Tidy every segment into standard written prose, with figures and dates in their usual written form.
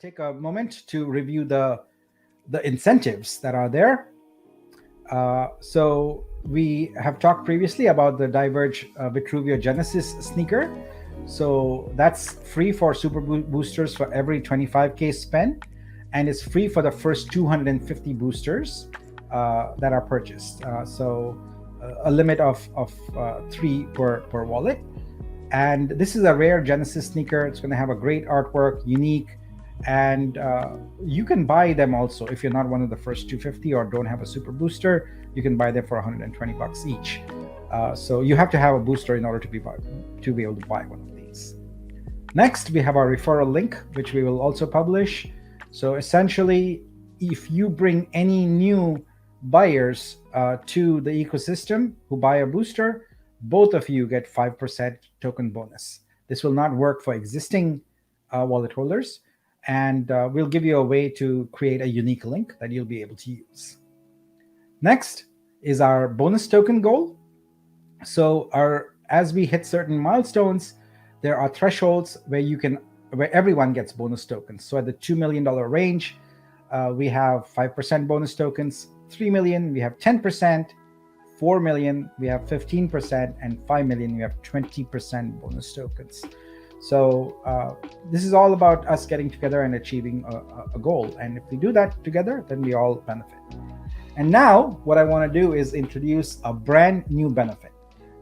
take a moment to review the incentives that are there. So we have talked previously about the Diverge Vitruvio Genesis sneaker. So that's free for super boosters for every 25K spend, and it's free for the first 250 boosters that are purchased. So a limit of 3 per wallet. And this is a rare Genesis sneaker. It's going to have a great artwork, unique, and you can buy them also if you're not one of the first 250 or don't have a super booster. You can buy them for $120 each. So you have to have a booster in order to be able to buy one of these. Next, we have our referral link, which we will also publish. So essentially, if you bring any new buyers to the ecosystem who buy a booster, both of you get 5% token bonus. This will not work for existing wallet holders, and we'll give you a way to create a unique link that you'll be able to use. Next is our bonus token goal. So as we hit certain milestones, there are thresholds where everyone gets bonus tokens. So at the $2 million range, we have 5% bonus tokens. 3 million, we have 10%. 4 million, we have 15%, and 5 million, we have 20% bonus tokens. So this is all about us getting together and achieving a goal. And if we do that together, then we all benefit. And now what I want to do is introduce a brand new benefit.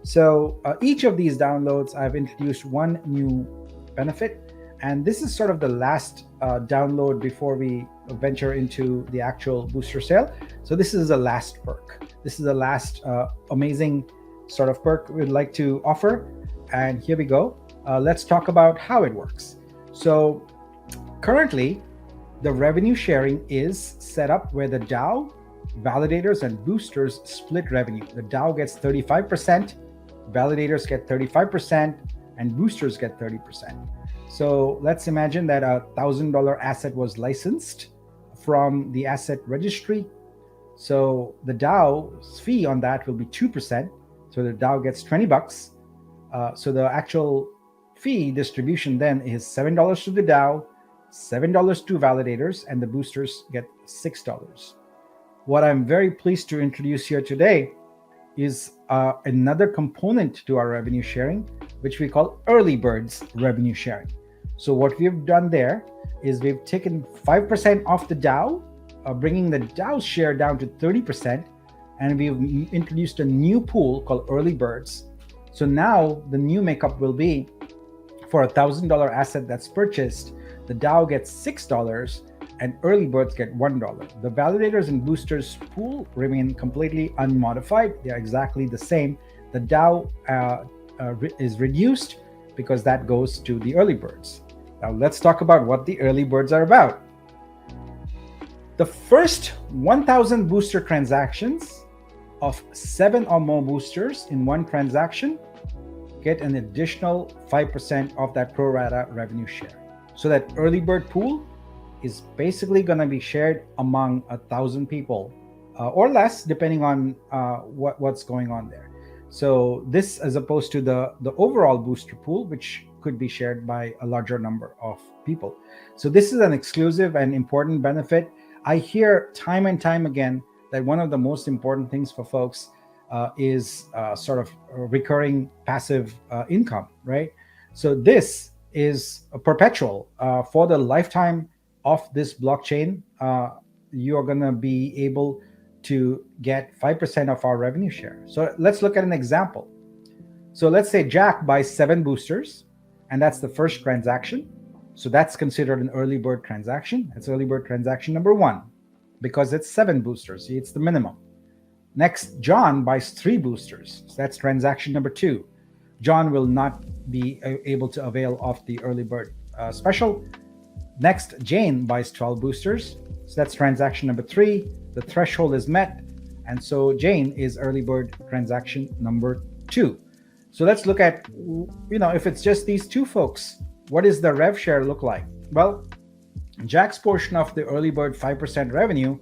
So each of these downloads, I've introduced one new benefit. And this is sort of the last download before we venture into the actual booster sale. So this is the last perk. This is the last amazing sort of perk we'd like to offer. And here we go. Let's talk about how it works. So currently, the revenue sharing is set up where the DAO, validators, and boosters split revenue. The DAO gets 35%, validators get 35%, and boosters get 30%. So let's imagine that a $1,000 asset was licensed from the asset registry. So the DAO's fee on that will be 2%. So the DAO gets $20. So the actual fee distribution then is $7 to the DAO, $7 to validators, and the boosters get $6. What I'm very pleased to introduce here today is another component to our revenue sharing, which we call early birds revenue sharing. So what we've done there is we've taken 5% off the DAO, bringing the DAO's share down to 30%, and we've introduced a new pool called early birds. So now the new makeup will be for a $1,000 asset that's purchased, the DAO gets $6 and early birds get $1. The validators and boosters pool remain completely unmodified. They are exactly the same. The DAO is reduced because that goes to the early birds. Now let's talk about what the early birds are about. The first 1,000 booster transactions of 7 or more boosters in one transaction get an additional 5% of that pro rata revenue share. So that early bird pool is basically going to be shared among 1,000 people or less, depending on what's going on there. So this, as opposed to the overall booster pool, which could be shared by a larger number of people. So this is an exclusive and important benefit. I hear time and time again that one of the most important things for folks is sort of recurring passive income, right? So this is a perpetual for the lifetime of this blockchain. You are going to be able to get 5% of our revenue share. So let's look at an example. So let's say Jack buys 7 boosters, and that's the first transaction. So that's considered an early bird transaction. It's early bird transaction number 1 because it's 7 boosters. It's the minimum. Next, John buys 3 boosters. So that's transaction number 2. John will not be able to avail of the early bird special. Next, Jane buys 12 boosters. So that's transaction number 3. The threshold is met. And so Jane is early bird transaction number 2. So let's look at, if it's just these 2 folks, what does the rev share look like? Well, Jack's portion of the early bird 5% revenue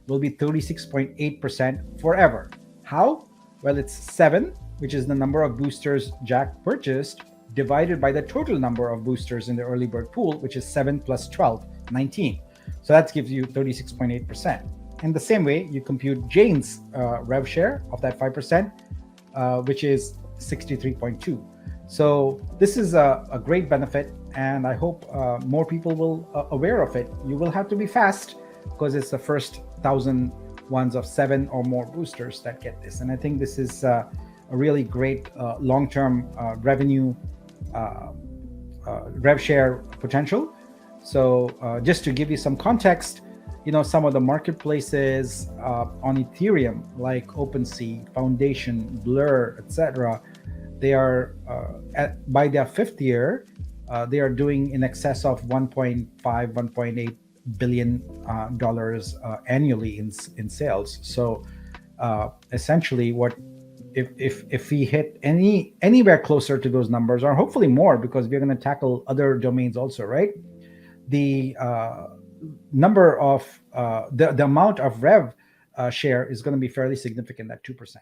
will be 36.8% forever. How? Well, it's 7, which is the number of boosters Jack purchased, divided by the total number of boosters in the early bird pool, which is 7 plus 12, 19. So that gives you 36.8%. In the same way, you compute Jane's rev share of that 5%, which is 63.2. So this is a great benefit, and I hope more people will aware of it. You will have to be fast because it's the first 1,000 ones of 7 or more boosters that get this. And I think this is a really great long-term revenue rev share potential. So just to give you some context, some of the marketplaces on Ethereum, like OpenSea, Foundation, Blur, etc., they are by their 5th year, they are doing in excess of 1.5, 1.8 billion dollars annually in sales. So essentially, what if we hit anywhere closer to those numbers, or hopefully more, because we're going to tackle other domains also, right? The number of the amount of rev share is going to be fairly significant at 2%.